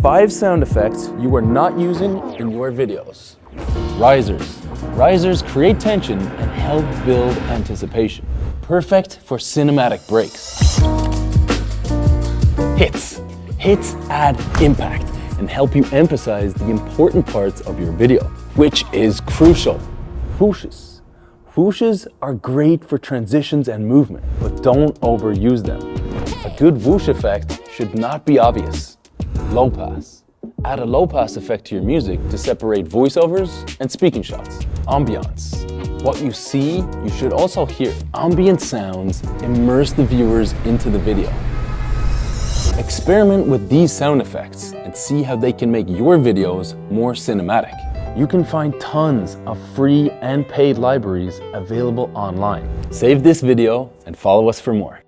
5 sound effects you are not using in your videos. Risers. Risers create tension and help build anticipation. Perfect for cinematic breaks. Hits. Hits add impact and help you emphasize the important parts of your video, which is crucial. Whooshes. Whooshes are great for transitions and movement, but don't overuse them. A good whoosh effect should not be obvious. Low pass. Add a low pass effect to your music to separate voiceovers and speaking shots. Ambiance. What you see, you should also hear. Ambient sounds immerse the viewers into the video. Experiment with these sound effects and see how they can make your videos more cinematic. You can find tons of free and paid libraries available online. Save this video and follow us for more.